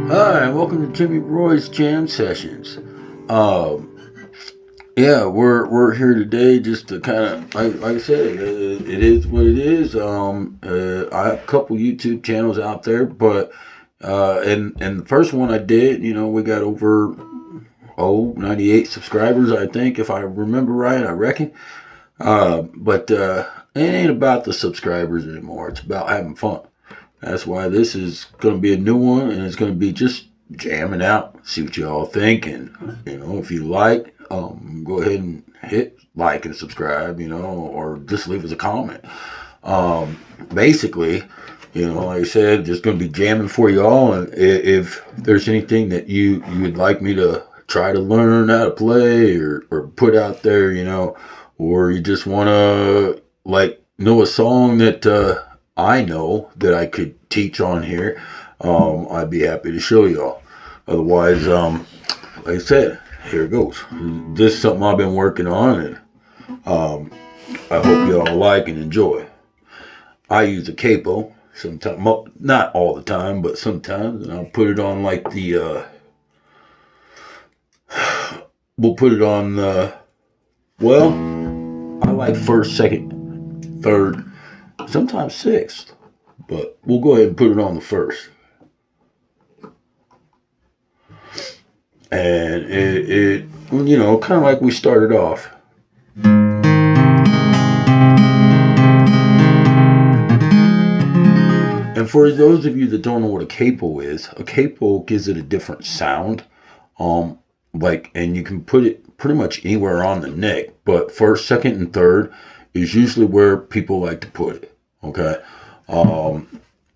Hi, welcome to Jimmy Roy's Jam Sessions. Um, yeah, we're here today just to kind of, like I said, it is what it is. I have a couple YouTube channels out there, but and the first one I did, we got over 98 subscribers, I think, if I remember right. I reckon. But it ain't about the subscribers anymore. It's about having fun. That's why this is going to be a new one, and it's going to be just jamming out, see what you all think, and if you like, go ahead and hit like and subscribe, or just leave us a comment. Basically, like I said, just going to be jamming for you all, and if there's anything that you would like me to try to learn how to play or put out there, or you just want to know a song that I know that I could teach on here, I'd be happy to show y'all. Otherwise, like I said, here it goes. This is something I've been working on, and I hope y'all like and enjoy. I use a capo sometimes, not all the time, but sometimes, and I'll put it on like we'll put it on well, I like first, second, third, sometimes sixth, but we'll go ahead and put it on the first. And it kind of like we started off. And for those of you that don't know what a capo is, a capo gives it a different sound. And you can put it pretty much anywhere on the neck, but first, second, and third is usually where people like to put it. Okay.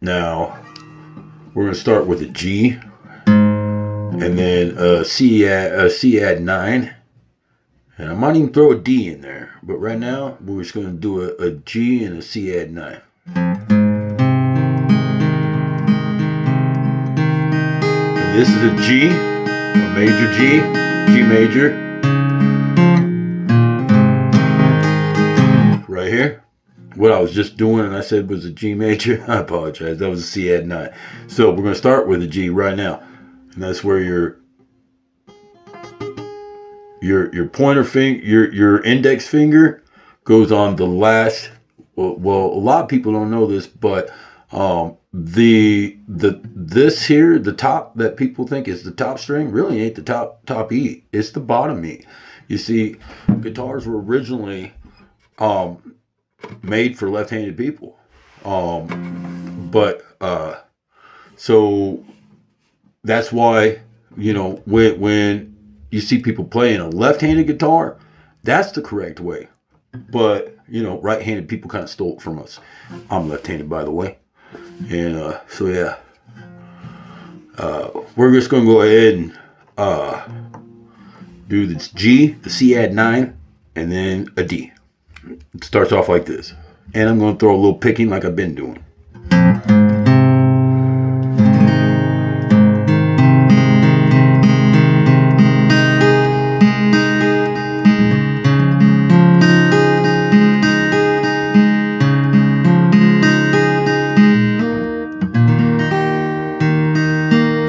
Now we're going to start with a G, and then a C add 9, and I might even throw a D in there, but right now we're just going to do a G and a C add 9. And this is a G, a major G, G major, right here. What I was just doing and I said was a G major, I apologize, that was a C add 9. So we're going to start with a G right now, and that's where your pointer finger, your index finger goes on the last. Well, a lot of people don't know this, but this here, the top that people think is the top string, really ain't the top E. It's the bottom E. You see, guitars were originally made for left-handed people, so that's why when you see people playing a left-handed guitar, that's the correct way. But right-handed people kind of stole it from us. I'm left-handed, by the way, and so yeah, we're just gonna go ahead and do this G, the C add 9, and then a D. It starts off like this, and I'm going to throw a little picking like I've been doing.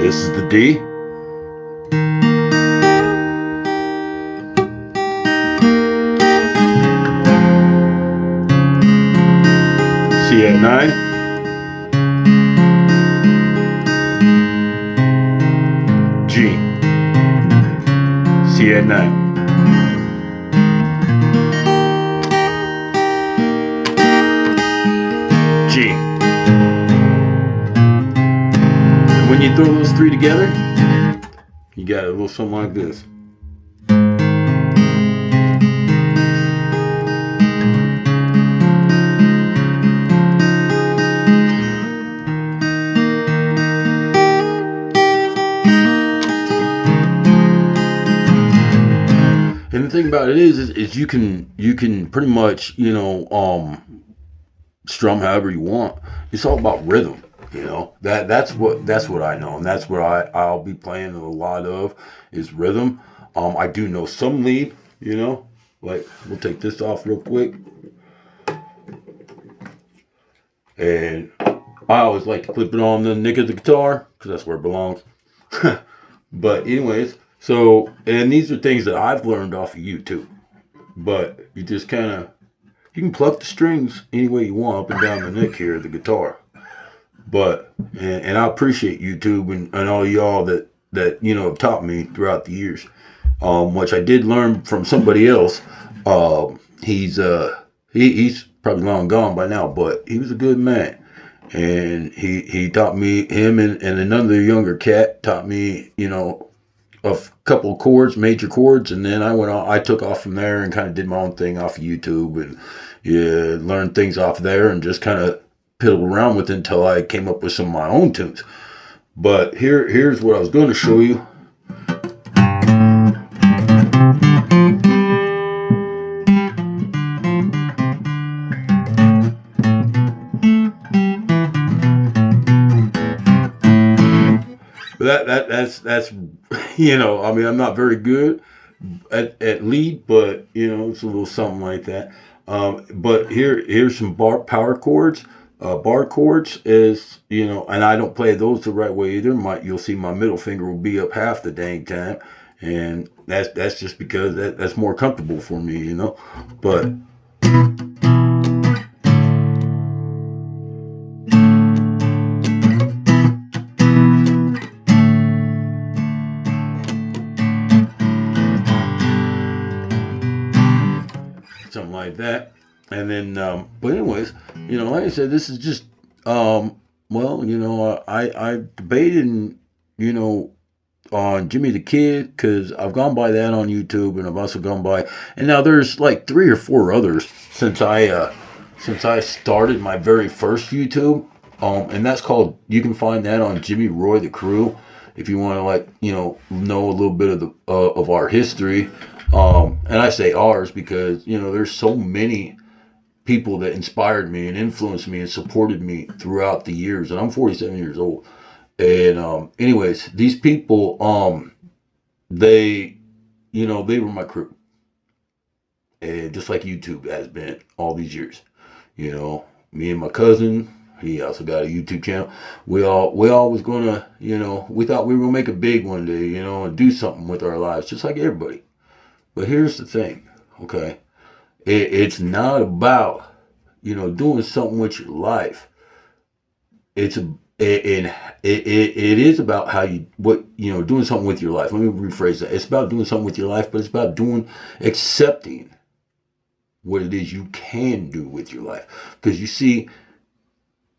This is the D. C add 9. G. C add 9. G. And when you throw those three together, you got a little something like this. the thing about it is you can pretty much, strum however you want. It's all about rhythm. That's what I know, and that's what I'll be playing a lot of is rhythm. I do know some lead, like we'll take this off real quick, and I always like to clip it on the neck of the guitar because that's where it belongs. But anyways, so and these are things that I've learned off of YouTube, but you just kind of you can pluck the strings any way you want up and down the neck here of the guitar. But and I appreciate YouTube and all y'all that have taught me throughout the years, which I did learn from somebody else. He's probably long gone by now, but he was a good man, and he taught me, him and another younger cat taught me a couple of chords, major chords, and then I took off from there and kind of did my own thing off of YouTube and learned things off there and just kind of piddled around with it until I came up with some of my own tunes. But here's what I was going to show you. But that's I mean, I'm not very good at lead, but it's a little something like that. But here's some power chords. Bar chords is, and I don't play those the right way either. You'll see my middle finger will be up half the dang time, and that's just because that's more comfortable for me, But something like that. And then, but anyways, like I said, this is just, I debated, on Jimmy the Kid, because I've gone by that on YouTube, and I've also gone by, and now there's like 3 or 4 others since I started my very first YouTube, and that's called, you can find that on Jimmy Roy the Crew, if you want to know a little bit of the of our history, and I say ours because there's so many people that inspired me and influenced me and supported me throughout the years, and I'm 47 years old. And anyways, these people, they were my crew, and just like YouTube has been all these years. Me and my cousin, he also got a YouTube channel. We all was gonna, we thought we were gonna make it big one day, and do something with our lives, just like everybody. But here's the thing, okay? It's not about, doing something with your life. It is about doing something with your life. Let me rephrase that. It's about doing something with your life, but it's about accepting what it is you can do with your life. Because you see,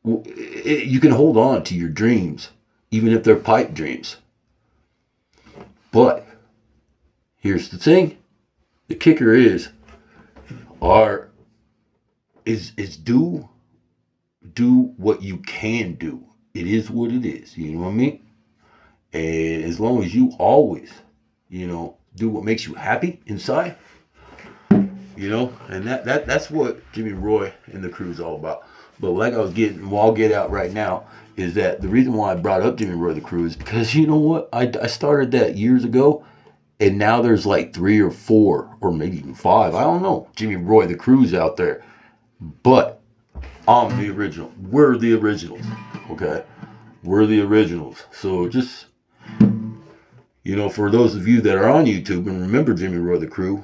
you can hold on to your dreams, even if they're pipe dreams. But here's the thing. The kicker is do what you can do. It is what it is. You know what I mean? And as long as you always, do what makes you happy inside, and that's what Jimmy Roy and the Crew is all about. But like I'll get out right now, is that the reason why I brought up Jimmy Roy the Crew is because you know what? I started that years ago, and now there's like 3 or 4 or maybe even 5. I don't know. Jimmy Roy the Crew's out there. But I'm the original. We're the originals. Okay? We're the originals. So just, for those of you that are on YouTube and remember Jimmy Roy the Crew,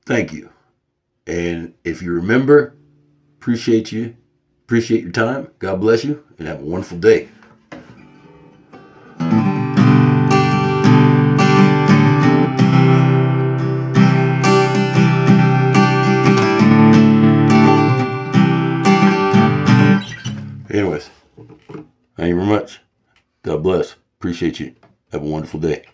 thank you. And if you remember, appreciate you. Appreciate your time. God bless you. And have a wonderful day. Anyways, thank you very much. God bless. Appreciate you. Have a wonderful day.